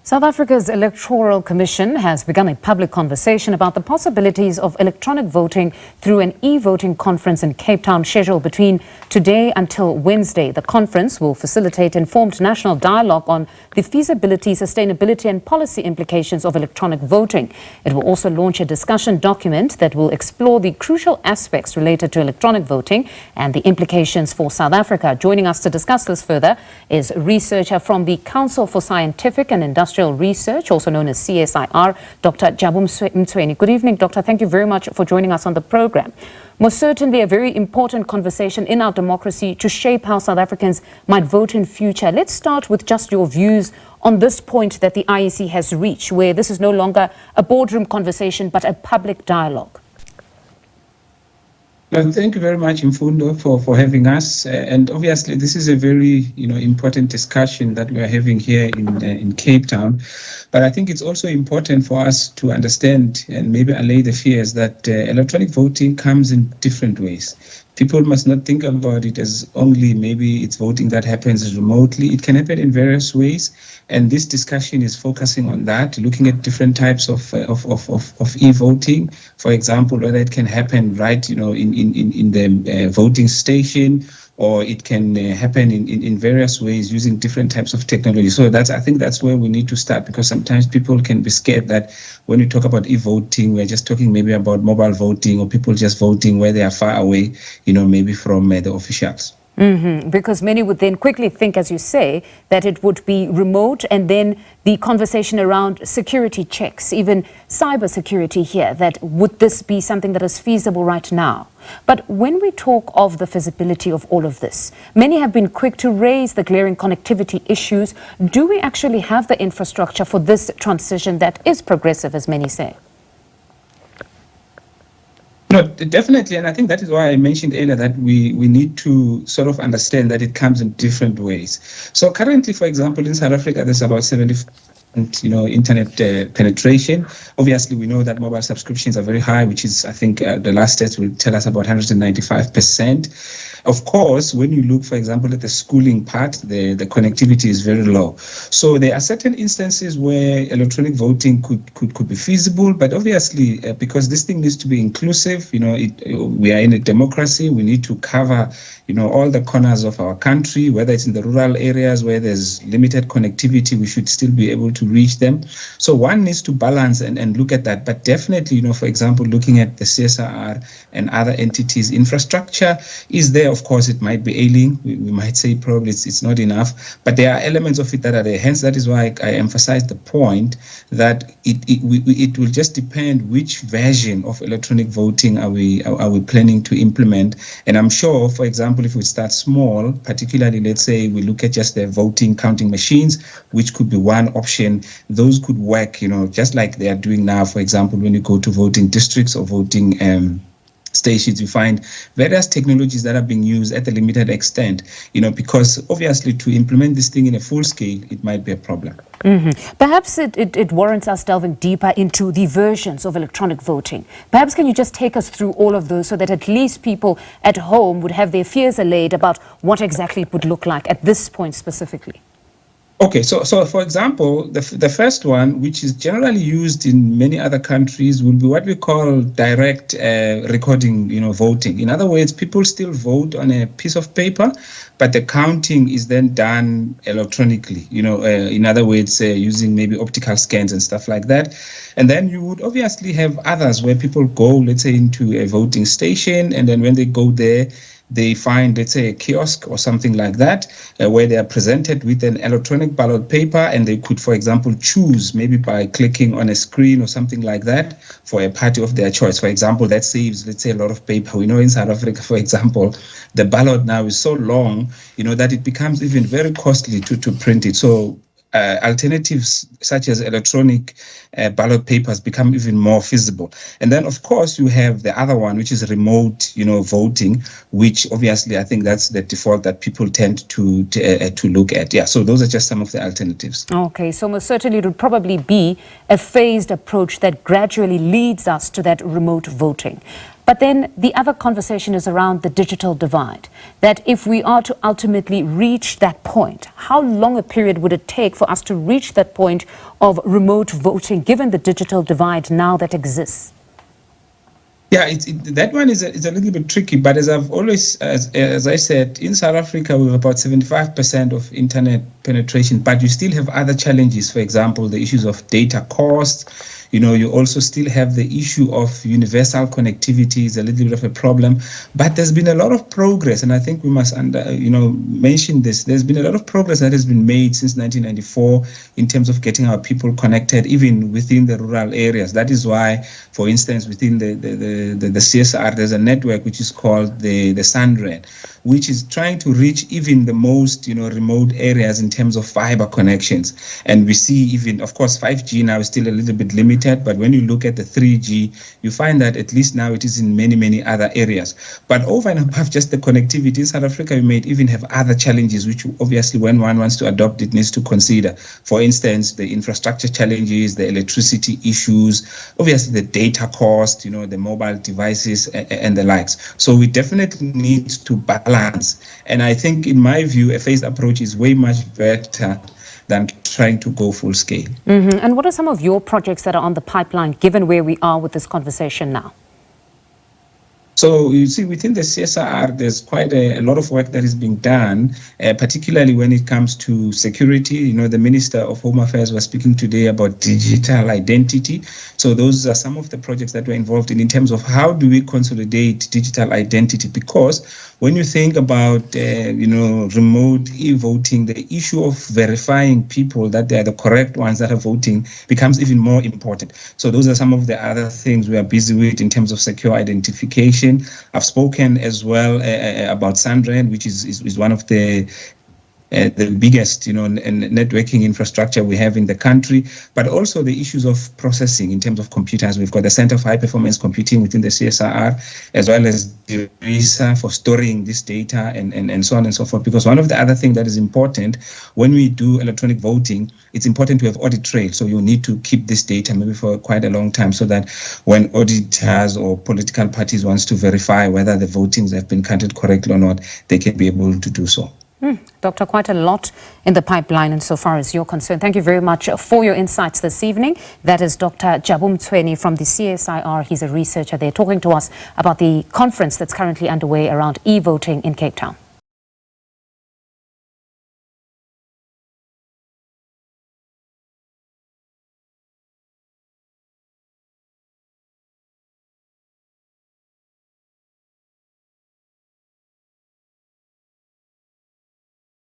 South Africa's Electoral Commission has begun a public conversation about the possibilities of electronic voting through an e-voting conference in Cape Town scheduled between today until Wednesday. The conference will facilitate informed national dialogue on the feasibility, sustainability and policy implications of electronic voting. It will also launch a discussion document that will explore the crucial aspects related to electronic voting and the implications for South Africa. Joining us to discuss this further is researcher from the Council for Scientific and Idustrial Research, also known as CSIR, Dr. Jabu Mtsweni. Good evening, Doctor. Thank you very much for joining us on the program. Most certainly a very important conversation in our democracy to shape how South Africans might vote in future. Let's start with just your views on this point that the IEC has reached, where this is no longer a boardroom conversation, but a public dialogue. Well, thank you very much, Mfundo, for having us. And obviously, this is a very important discussion that we are having here in Cape Town. But I think it's also important for us to understand and maybe allay the fears that electronic voting comes in different ways. People must not think about it as only maybe it's voting that happens remotely. It can happen in various ways. And this discussion is focusing on that, looking at different types of e-voting. For example, whether it can happen right, in the voting station, or it can happen in various ways using different types of technology. So I think that's where we need to start, because sometimes people can be scared that when we talk about e-voting, we're just talking maybe about mobile voting or people just voting where they are far away, maybe from the officials. Because many would then quickly think, as you say, that it would be remote, and then the conversation around security checks, even cyber security here, that would this be something that is feasible right now? But when we talk of the feasibility of all of this, many have been quick to raise the glaring connectivity issues. Do we actually have the infrastructure for this transition that is progressive, as many say? No, definitely, and I think that is why I mentioned earlier that we need to sort of understand that it comes in different ways. So currently, for example, in South Africa, there's about 70% internet penetration. Obviously, we know that mobile subscriptions are very high, which is, I think, the last stats will tell us about 195%. Of course, when you look, for example, at the schooling part, the connectivity is very low. So there are certain instances where electronic voting could be feasible, but obviously, because this thing needs to be inclusive, we are in a democracy, we need to cover, all the corners of our country, whether it's in the rural areas where there's limited connectivity, we should still be able to reach them. So one needs to balance and look at that. But definitely, for example, looking at the CSIR and other entities, infrastructure is there. Of course, it might be ailing. We might say probably it's not enough, but there are elements of it that are there. Hence, that is why I emphasize the point that it will just depend which version of electronic voting are we planning to implement. And I'm sure, for example, if we start small, particularly, let's say we look at just the voting counting machines, which could be one option, those could work, just like they are doing now. For example, when you go to voting districts or voting stations, you find various technologies that are being used at a limited extent, because obviously to implement this thing in a full scale, it might be a problem. Perhaps it warrants us delving deeper into the versions of electronic voting. Perhaps can you just take us through all of those so that at least people at home would have their fears allayed about what exactly it would look like at this point specifically? Okay, so for example, the first one, which is generally used in many other countries, will be what we call direct recording, voting. In other words, people still vote on a piece of paper, but the counting is then done electronically, in other words, using maybe optical scans and stuff like that. And then you would obviously have others where people go, let's say, into a voting station, and then when they go there, they find, let's say, a kiosk or something like that, where they are presented with an electronic ballot paper, and they could, for example, choose maybe by clicking on a screen or something like that for a party of their choice. For example, that saves, let's say, a lot of paper. We know in South Africa, for example, the ballot now is so long, that it becomes even very costly to print it. So alternatives such as electronic ballot papers become even more feasible. And then, of course, you have the other one, which is remote, voting, which obviously I think that's the default that people tend to look at. Yeah, so those are just some of the alternatives. Okay, so most certainly it would probably be a phased approach that gradually leads us to that remote voting. But then the other conversation is around the digital divide, that if we are to ultimately reach that point, how long a period would it take for us to reach that point of remote voting, given the digital divide now that exists? Yeah, that one is a little bit tricky, but as I've always, as I said, in South Africa, we have about 75% of internet penetration, but you still have other challenges. For example, the issues of data costs. You also still have the issue of universal connectivity is a little bit of a problem, but there's been a lot of progress, and I think we must mention this. There's been a lot of progress that has been made since 1994 in terms of getting our people connected, even within the rural areas. That is why, for instance, within the CSIR, there's a network which is called the SANRED, which is trying to reach even the most remote areas in terms of fiber connections. And we see even, of course, 5G now is still a little bit limited, but when you look at the 3G, you find that at least now it is in many other areas. But over and above just the connectivity, in South Africa, we may even have other challenges, which obviously when one wants to adopt it needs to consider. For instance, the infrastructure challenges, the electricity issues, obviously the data cost, the mobile devices and the likes. So we definitely need to balance. And I think, in my view, a phased approach is way much better than trying to go full scale. And what are some of your projects that are on the pipeline, given where we are with this conversation now? So you see, within the CSIR, there's quite a lot of work that is being done, particularly when it comes to security. The Minister of Home Affairs was speaking today about digital identity. So those are some of the projects that we're involved in terms of how do we consolidate digital identity. Because when you think about, remote e-voting, the issue of verifying people that they are the correct ones that are voting becomes even more important. So those are some of the other things we are busy with in terms of secure identification. I've spoken as well about SANRED, which is one of the biggest, networking infrastructure we have in the country, but also the issues of processing in terms of computers. We've got the Center for High Performance Computing within the CSIR, as well as the RISA for storing this data and so on and so forth. Because one of the other things that is important when we do electronic voting, it's important to have audit trail. So you need to keep this data maybe for quite a long time, so that when auditors or political parties wants to verify whether the votings have been counted correctly or not, they can be able to do so. Doctor, quite a lot in the pipeline insofar as you're concerned. Thank you very much for your insights this evening. That is Dr. Jabu Mtsweni from the CSIR. He's a researcher there talking to us about the conference that's currently underway around e-voting in Cape Town.